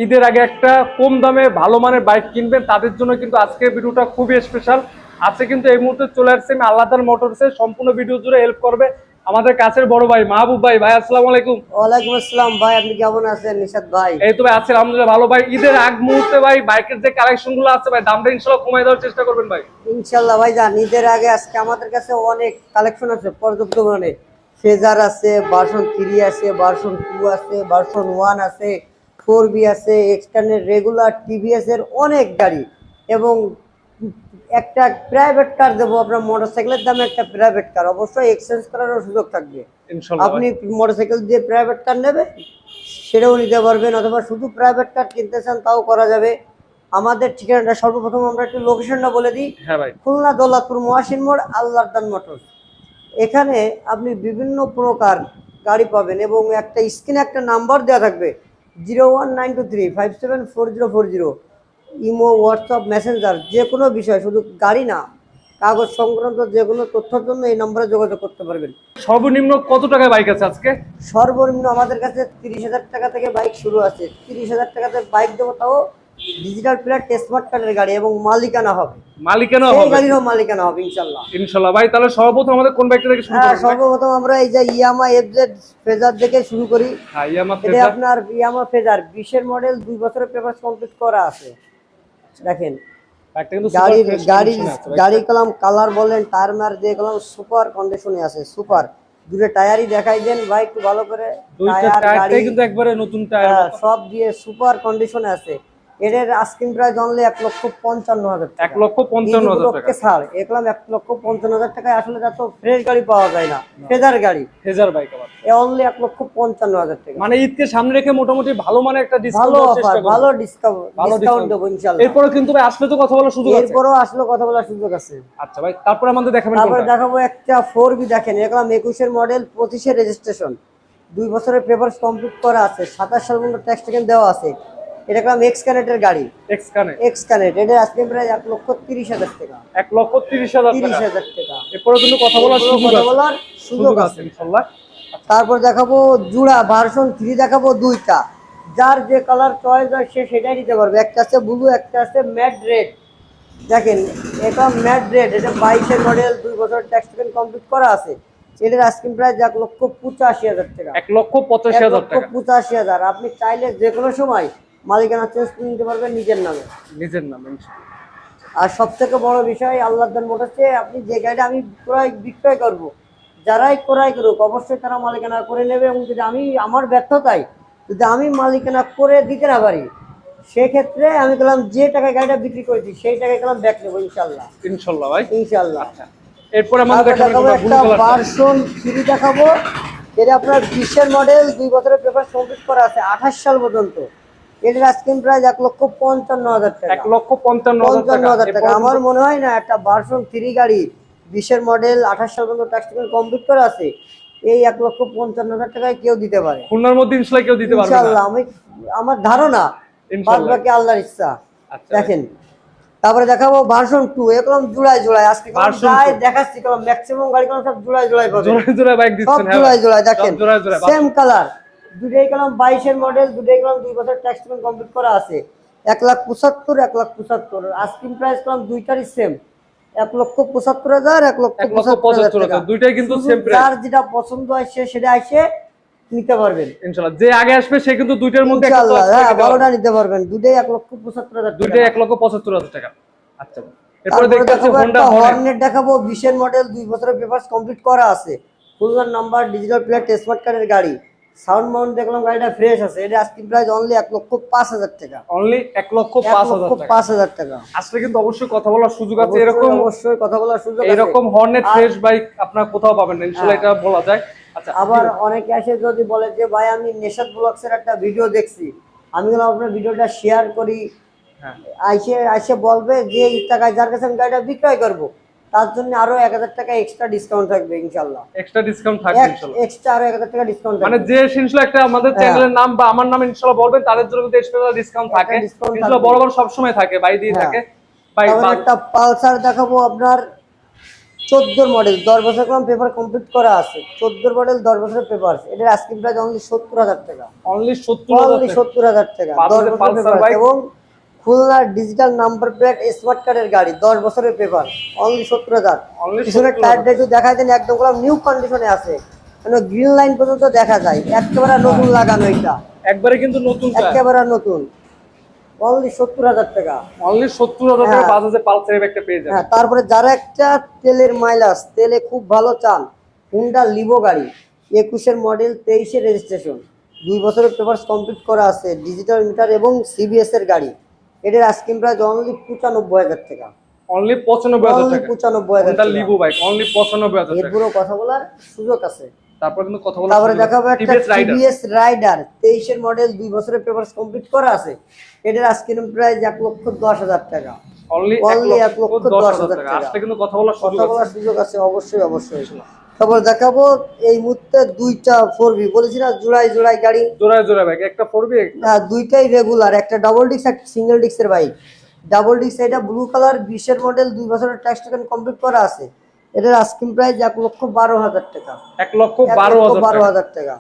ঈদের আগে একটা কম দামে ভালো মানের বাইক কিনবেন তাদের জন্য কিন্তু আজকের ভিডিওটা খুবই স্পেশাল। আজকে কিন্তু এই মুহূর্তে চলে আসছে আমি আল্লাহদান মোটরসে, সম্পূর্ণ ভিডিও জুড়ে হেল্প করবে আমাদের কাছের বড় ভাই মাহবুব ভাই। ভাই আসসালামু আলাইকুম। ওয়ালাইকুম আসসালাম ভাই, আপনি কেমন আছেন নিশাদ ভাই? এই তো ভাই আছি আলহামদুলিল্লাহ ভালো ভাই। ঈদের আগ মুহূর্তে ভাই বাইকের যে কালেকশন গুলো আছে ভাই দামটা ইনশাল্লাহ কমাই দেওয়ার চেষ্টা করবেন ভাই। ইনশাল্লাহ ভাই যান, ঈদের আগে আজকে আমাদের কাছে অনেক কালেকশন আছে পর্যাপ্ত পরিমাণে। ফেজার আছে, ভার্সন 3 আছে, ভার্সন 2 আছে, ভার্সন 1 আছে, 4B আছে, এক্সটার্নের রেগুলার টিভিএস এর অনেক গাড়ি এবং একটা প্রাইভেট কার দেবো আপনার। মোটরসাইকেলের দামে একটা প্রাইভেট কার, অবশ্যই এক্সচেঞ্জ করারও সুযোগ থাকবে। ইনশাল্লাহ আপনি মোটরসাইকেল দিয়ে প্রাইভেট কার নেবেন সেটাও নিতে পারবেন, অথবা শুধু প্রাইভেট কার কিনতে চান তাও করা যাবে। আমাদের ঠিকানাটা সর্বপ্রথম আমরা একটু লোকেশনটা বলে দিই। হ্যাঁ ভাই। খুলনা দৌলতপুর মহাসিন মোড়, আল্লাহদান মোটরস। এখানে আপনি বিভিন্ন প্রকার গাড়ি পাবেন এবং একটা স্ক্রিনে একটা নাম্বার দেওয়া থাকবে 01923574040। ইমো, হোয়াটসঅ্যাপ, মেসেঞ্জার যে কোনো বিষয়, শুধু গাড়ি না কাগজ সংক্রান্ত যে কোনো তথ্যের জন্য এই নম্বরে যোগাযোগ করতে পারবেন। সর্বনিম্ন কত টাকায় বাইক আছে আজকে? সর্বনিম্ন আমাদের কাছে 30,000 টাকা থেকে বাইক শুরু আছে। 30,000 টাকাতে বাইক দেবো, তাও ডিজিটাল প্লেট স্মার্ট কার্ডের গাড়ি এবং মালিকানা হবে। মালিকানা সেই হবে? গাড়িরও মালিকানা হবে ইনশাল্লাহ। ইনশাল্লাহ ভাই। তাহলে সর্বপ্রথম আমাদের কোন বাইকটা থেকে শুরু করব? সর্বপ্রথম আমরা এই যে ইয়ামা এফজেড ফেজার থেকে শুরু করি। হ্যাঁ, ইয়ামা এটা ফেজার। আপনার ইয়ামা ফেজার 20 এর মডেল, 2 বছরের পেপার কমপ্লিট করা আছে। দেখেন বাইকটা কিন্তু গাড়ির সুপার ফ্রেশ গাড়ি কন্ডিশনে আছে ভাই। গাড়ি কলাম কালার বলেন, টায়ার মার দিয়ে কলাম সুপার কন্ডিশনে আছে, সুপার। দুটো টায়ারই দেখাই দেন ভাই একটু ভালো করে। দুইটা টায়ার গাড়ি টায়ারটাই কিন্তু একবারে নতুন টায়ার। সব দিয়ে সুপার কন্ডিশনে আছে। এর আস্কিং প্রাইস অনলি 1,55,000 টাকা। 1,55,000 টাকা স্যার দেখলাম 1,55,000 টাকায় আসলে যত ফ্রেশ গাড়ি পাওয়া যায় না, ফেজার গাড়ি ফেজার বাইক আবার অনলি 1,55,000 টাকা। মানে ঈদকে সামনে রেখে মোটামুটি ভালো মানে একটা ভালো ডিসকাউন্ট অফার, চেষ্টা করব। ভালো ডিসকাউন্ট দেবো ইনশাআল্লাহ। এরপরে কিন্তু ভাই আসলে তো কথা বলার সুযোগ আছে। এরপরও আসলে কথা বলার সুযোগ আছে। আচ্ছা ভাই, তারপরে আমাদের দেখাবেন তারপরে কোনটা? দেখাবো একটা 4B। দেখেন এরকম 21 এর মডেল, 25 এর রেজিস্ট্রেশন, 2 বছরের পেপার কমপ্লিট করা আছে, 27 সাল পর্যন্ত ট্যাক্স টেকেন দেওয়া আছে। এরকম এক্স কানেক্টের গাড়ি, এক্স কানেক্ট। X connect. এটা আজকে প্রায় 1,30,000 টাকা। 1,30,000 টাকা। 30,000 টাকা। এরপরে কিন্তু কথা বলার সুযোগ আছে ইনশাআল্লাহ। তারপর দেখাবো জুড়া ভার্সন 3 দেখাবো দুইটা। যার যে কালার চয়েস হয় সে সেটাই নিতে পারবে। একটা আছে ব্লু, একটা আছে ম্যাট রেড। দেখেন এটা ম্যাট রেড, এটা 22 এর মডেল, 2 বছর ট্যাক্স টেকেন কমপ্লিট করা আছে। এটার আস্কিং প্রাইস 1,85,000 টাকা। 1,85,000 টাকা। 1,85,000। আপনি চাইলে যে কোনো সময় মালিকানা চেঞ্জ করে নিতে পারবেন নিজের নামে। নিজের নাম ইনশাআল্লাহ। আর সব থেকে বড় বিষয় আল্লাহদান মোটরসে আপনি যে গাড়িটা আমি বিক্রয় করব, যারাই ক্রয় করুক অবশ্যই তারা মালিকানা করে নেবে। এবং যদি আমি আমার ব্যর্থতায় যদি আমি মালিকানা করে দিতে না পারি, সেক্ষেত্রে আমি গেলাম যে টাকায় গাড়িটা বিক্রি করেছি সেই টাকায় গেলাম ব্যাক নেবো ইনশাল্লাহ। ইনশাআল্লাহ ভাই ইনশাল্লাহ। এরপরে আমাদের দেখাবেন দেখাবো কোনটা? ব্লু একটা কালার। ভার্সন 3 দেখাবো। এটা আপনার 20 এর মডেল, 2 বছরের পেপার কমপ্লিট করা আছে, 28 সাল পর্যন্ত। এটার আস্কিং প্রাইস 1,55,000 টাকা। 1,55,000 টাকা। আমার মনে হয় না একটা ভার্সন 3 গাড়ি 20 এর মডেল, 28 সাল পর্যন্ত ট্যাক্স টেকেন কমপ্লিট করা আছে, এই 1,55,000 টাকায় কেউ দিতে পারে। খুলনার মধ্যে ইনশাআল্লাহ কেউ দিতে পারবে না ইনশাআল্লাহ। আমার ধারণা, বাদ ইনশাআল্লাহ। বাকি আল্লাহর ইচ্ছা। আচ্ছা দেখেন তারপরে দেখাবো ভার্সন 2। এরকম জোড়ায় আজকে Version প্রায় 2 দেখাচ্ছি, কারণ ম্যাক্সিমাম গাড়ি কোন সব জোড়ায় পাবে। জোড়ায় বাইক সব দিচ্ছেন। হ্যাঁ জোড়ায় দেখেন জোড়ায় সেম কালার, দুটোই কলম 22 এর মডেল, দুটোই কলম 2 বছর ট্যাক্স পেমেন্ট কমপ্লিট করা আছে। 1,75,000, 1,75,000 আস্কিং প্রাইস কলম দুইটারই সেম, 1,75,000, 1,75,000 টাকা। দুইটাই কিন্তু সেম প্রাইস। যার যেটা পছন্দ হয় সে সেটা এসে নিতে পারবেন ইনশাআল্লাহ। যে আগে আসবে সে কিন্তু দুইটার মধ্যে একটা ইনশাআল্লাহ। চয়েস করে হ্যাঁ, নিতে পারবে। ভালোটা নিতে পারবেন। দুটোই 1,75,000 টাকা। দুইটাই 1,75,000 টাকা। আচ্ছা এরপরে তারপরে দেখতে পাচ্ছি দেখাবো হোন্ডা একটা হর্নেট। হর্নেট দেখাবো 20 এর মডেল, 2 বছরের পেপারস কমপ্লিট করা আছে, ফুল নাম্বার, ডিজিটাল প্লেট, স্মার্ট কার্ডের গাড়ি। সাউন্ড মাউন্ট দেখলাম গাড়িটা ফ্রেশ আছে। এটা আস্কিং প্রাইস অনলি 1,05,000 টাকা। অনলি 1,05,000 টাকা। 1,05,000 টাকা। আসলে কিন্তু অবশ্যই কথা বলার সুযোগ আছে। এরকম অবশ্যই কথা বলার সুযোগ আছে। এরকম হর্নেট ফ্রেশ বাইক আপনারা কোথাও পাবেন না ইনশাআল্লাহ, এটা বলা যায়। আচ্ছা আবার অনেকে এসে যদি বলে যে ভাই আমি নেশাদ ব্লগসের একটা ভিডিও দেখছি, আমি বললাম আপনার ভিডিওটা শেয়ার করি। হ্যাঁ আইসে বলবে যে এই টাকায় যার কাছে আমি গাড়িটা বিক্রয় করবো, তার জন্য আরো 1,000 টাকা এক্সট্রা ডিসকাউন্ট থাকবে ইনশাআল্লাহ। এক্সট্রা ডিসকাউন্ট থাকবে ইনশাআল্লাহ। এক্সট্রা আরো 1,000 টাকা ডিসকাউন্ট মানে থাকবে। যে ইনশাআল্লাহ একটা আমাদের চ্যানেলের নাম বা আমার নাম ইনশাআল্লাহ বলবেন তাদের জন্য কিন্তু স্পেশাল ডিসকাউন্ট থাকে ইনশাআল্লাহ। বরাবর সব সময় থাকে, বাই দিয়ে থাকে। ভাই তারপরে একটা পালসার দেখাবো আপনার 14 মডেল 10 বছর কম পেপার কমপ্লিট করা আছে, 14 মডেল 10 বছরের পেপার। এটার আস্কিং প্রাইস অনলি 70,000 টাকা, অনলি অনলি 70,000 টাকা 10 বছরের পালসার পেপার। বাইক এবং Khulna digital number plate smart কার্ডের গাড়ি 10 বছরের পেপার, অনলি 70,000। অনলি পিছনের টায়ারটা একটু দেখাই দেন, একদম নিউ কন্ডিশনে আছে, মানে গ্রিন লাইন পর্যন্ত দেখা যায়, একেবারে নতুন লাগানো, এটা একবারে কিন্তু নতুন টায়ার, একেবারে নতুন, অনলি 70,000 টাকা। অনলি 70,000 টাকা হ্যাঁ। বাজাজে পালসার একটা পেয়ে যাবেন। হ্যাঁ, তারপরে যারা একটা তেলের মাইলেজ তেলে খুব ভালো চান, হুন্ডা লিভো গাড়ি 21-এর মডেল 23-এর রেজিস্ট্রেশন, 2 বছরের পেপারস কমপ্লিট করা আছে, ডিজিটাল মিটার এবং সিবিএস এর গাড়ি। এটার আস্কিং প্রাইস অনলি 95,000 টাকা, অনলি 95,000 অনলি টাকা 95,000 এটা টাকা। লিভো বাইক অনলি 95,000 টাকা। এরপরও কথা বলার সুযোগ আছে। তারপর কিন্তু কথা বলা তারপরে দেখাবো একটা টিভিএস রাইডার টিভিএস রাইডার 23-এর মডেল, 2 বছরের পেপারস কমপ্লিট করা আছে। এটার আস্কিং প্রাইস 1,10,000 টাকা, অনলি অনলি 1,10,000 টাকা। টাকা। আজকে কিন্তু কথা বলার সুযোগ কথা আছে। বলার সুযোগ আছে, অবশ্যই অবশ্যই। তারপর দেখাবো এই মুহূর্তে 2টা 4B, বলেছি না জোড়ায় জোড়ায় গাড়ি, জোড়ায় জোড়ায় বাইক, একটা পড়বে দুইটাই রেগুলার, একটা ডাবল ডিস্ক একটা সিঙ্গেল ডিস্কের বাইক। ডাবল ডিস্ক এটা ব্লু কালার 20-এর মডেল, 2 বছরের ট্যাক্স টোকেন কমপ্লিট করা আছে। এটার আস্কিং প্রাইস 1,12,000 টাকা, 1,12,000 টাকা, 1,12,000 টাকা।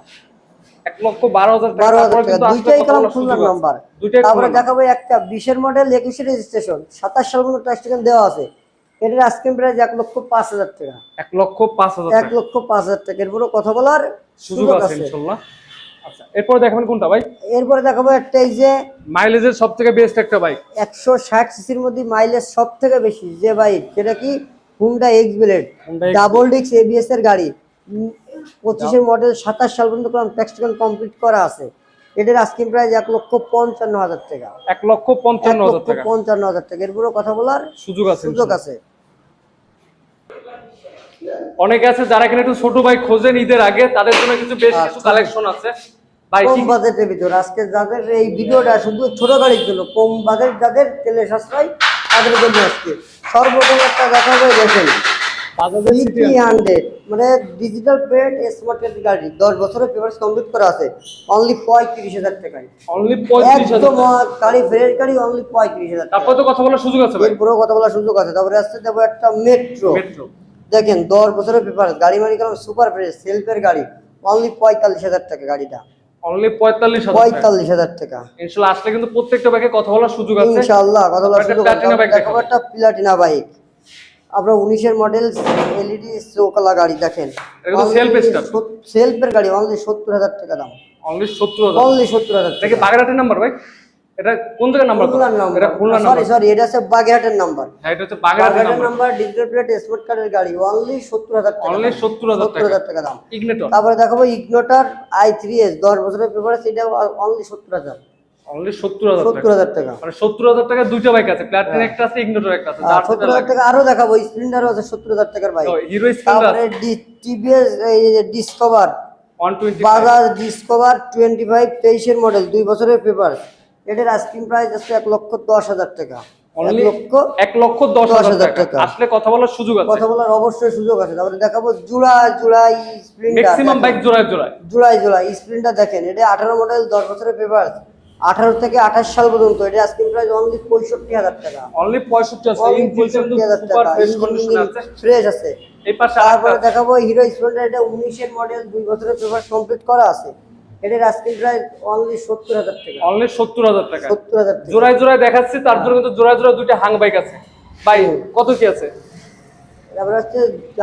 12,000 তারপরে টাকা। কিন্তু আসলে দুইটাই কথা কালাম বলার সুযোগ খুলনার আছে। নাম্বার। দুইটাই তারপরে খুলনা। দেখাবো একটা 20-এর মডেল 21-এর রেজিস্ট্রেশন, 27 সাল পর্যন্ত ট্যাক্স টোকেন দেওয়া আছে। এটার আস্কিং প্রাইস 1,05,000 টাকা, 1,05,000 টাকা 1,05,000 টাকা। এরপরও কথা বলার সুযোগ আছে ইনশাআল্লাহ। আচ্ছা, এরপর দেখাবেন কোনটা ভাই? এরপরে দেখাবো একটা এই যে মাইলেজের সবথেকে বেস্ট একটা বাইক, 160 সিসির মধ্যে মাইলেজ সব থেকে বেশি যে বাইক, যেটা কি Honda x blade Honda X double disc ABS এর গাড়ি, 25-এর মডেল, 27 সাল পর্যন্ত ট্যাক্স টোকেন কমপ্লিট করা আছে। এটার আস্কিং প্রাইস 1,55,000 টাকা, 1,55,000 টাকা 1,55,000 টাকা। এরপরও কথা বলার সুযোগ আছে সুযোগ ইনশাআল্লাহ। আছে। অনেকে আছে যারা কিনা একটু ছোট বাইক খোঁজেন ঈদের আগে, তাদের জন্য কিছু বেশ কিছু কালেকশন আছে ভাই। কম বাজেটের ভিতর আজকে যাদের এই ভিডিওটা শুধু ছোট গাড়ির জন্য, কম বাজেট যাদের তেলে সাশ্রয়, তাদের জন্য আজকে সর্বপ্রথম একটা দেখাবো, দেখেন বাজাজের সিটি 300, মানে ডিজিটাল প্লেট স্মার্ট কার্ড গাড়ি, 10 বছরের পেপারস কমপ্লিট করা আছে, অনলি 35,000 টাকায়। অনলি 35,000 একদম টাকা। গাড়ি ফ্রেশ গাড়ি, অনলি 35,000 টাকা। তারপর তো কথা বলার সুযোগ আছে ভাই। এরপরেও কথা বলার সুযোগ আছে। তারপরে আসতে যাবো একটা মেট্রো, মেট্রো দেখেন 10 বছরের পেপার, গাড়ি মালিক সুপার ফ্রেশ সেলফের গাড়ি, অনলি 45,000 টাকা গাড়িটা, অনলি 45,000 টাকা। 45,000 টাকা। ইনশাআল্লাহ আসলে কিন্তু প্রত্যেকটা বাইকে কথা বলার সুযোগ আছে ইনশাআল্লাহ কথা বলার একটা সুযোগ আছে। প্লাটিনা বাইক দেখাবো একটা প্লাটিনা বাইক, আমরা 19-এর মডেল এলইডি চৌকালা গাড়ি, দেখেন এটা তো self start। সেলফের গাড়ি, অনলি 70,000 টাকা দাম, অনলি 70,000 অনলি 70,000 এটা কি টাকা। বাগেরহাটের নাম্বার ভাই? এটা কোন জায়গার নাম্বার? খুলনার নাম্বার, এটা খুলনার সরি নাম্বার। সরি, এটা হচ্ছে বাগেরহাটের নাম্বার। হ্যাঁ, এটা হচ্ছে বাগেরহাটের বাগেরহাটের number. Number, digital plate smart কার্ডের গাড়ি, অনলি 70,000 টাকা, অনলি 70,000 টাকা 70,000 টাকা দাম। ইগনিটর তারপরে দেখাবো ইগনোটার i3s 10 বছরের পেপার, এটা অনলি 70,000, অনলি 70,000 টাকা। 70,000 টাকা। মানে 70,000 টাকা দুইটা বাইক আছে, প্লাটিনা একটা আছে, ইগনিটর একটা আছে। যার যেটা 70,000 লাগে। টাকা আরো দেখাবো, স্প্লেন্ডারও আছে 70,000 টাকার বাইক। হিরো স্প্লেন্ডার তারপরে টিভিএস এই যে ডিসকভার, 125 বাজাজ ডিসকভার 25 23-এর মডেল, 2 বছরের পেপার। এটার আস্কিং প্রাইস আছে 1,10,000 টাকা, অনলি 1,10,000 টাকা। আসলে কথা বলার সুযোগ আছে। কথা বলার অবশ্যই সুযোগ আছে। তারপরে দেখাবো জোড়ায় জোড়ায় স্প্লেন্ডার, ম্যাক্সিমাম বাইক জোড়ায় জোড়ায়। জোড়ায় জোড়ায় স্প্লেন্ডার দেখেন, এটা 18 মডেল, 10 বছরের পেপার, 18 থেকে 28 সাল পর্যন্ত। এটা আস্কিং প্রাইস অনলি 65,000 টাকা, অনলি 65 আছে। অনলি ইঞ্জিন কিন্তু 65,000 সুপার টাকা, ফ্রেশ কন্ডিশনে আছে। ফ্রেশ আছে। এই পাশে তারপরে আরেকটা দেখাবো হিরো স্প্লেন্ডার, এটা 19-এর মডেল, 2 বছরের পেপার কমপ্লিট করা আছে। এটার আস্কিং প্রাইস অনলি 70,000 টাকা, অনলি 70,000 টাকা। 70,000 টাকা। জোড়ায় জোড়ায় দেখাচ্ছি, তার জন্য কিন্তু জোড়ায় জোড়ায় দুইটা হাং বাইক আছে ভাই। কত কি আছে? তারপরে হচ্ছে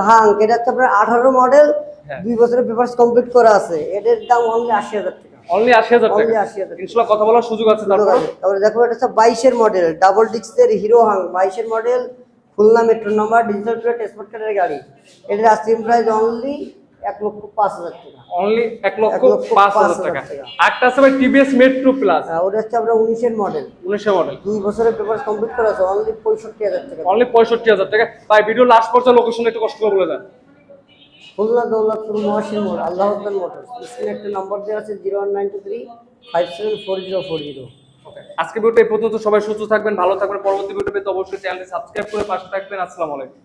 হাং, এটা হচ্ছে আপনার 18 মডেল, হ্যাঁ। 2 বছরের পেপার কমপ্লিট করা আছে। এটার দাম অনলি 80,000 টাকা, অনলি 80,000 টাকা। অনলি 80,000 টাকা। ইনশাআল্লাহ কথা বলার সুযোগ আছে। সুযোগ তারপর আছে। তারপরে দেখো এটা হচ্ছে 22-এর মডেল, ডাবল ডিস্কের হিরো হাং, 22-এর model, Khulna metro number, digital plate smart কার্ডের গাড়ি। এটার আস্কিং প্রাইস অনলি 1,05,000 টাকা, অনলি 1,05,000 টাকা। একটা আছে ভাই টিভিএস মেট্রো প্লাস, ওটা হচ্ছে আপনার 19-এর মডেল, 19 মডেল, 2 বছরের পেপার কমপ্লিট করা আছে, অনলি 65,000 টাকা। অনলি 65,000 টাকা। ভাই ভিডিও লাস্ট পর্যন্ত লোকেশন একটু কষ্ট করে বলে দেন। খুলনা দৌলতপুর মহাসিন মোড়, আল্লাহ আকবার মোটরস। স্ক্রিনে একটা নাম্বার দেওয়া আছে 01923 574040। আজকে ভিডিওটা এই পর্যন্ত। সবাই সুস্থ থাকবেন, ভালো থাকবেন। পরবর্তী ভিডিও পেতে অবশ্যই চ্যানেলটি সাবস্ক্রাইব করে পাশে থাকবেন। আসসালামু আলাইকুম।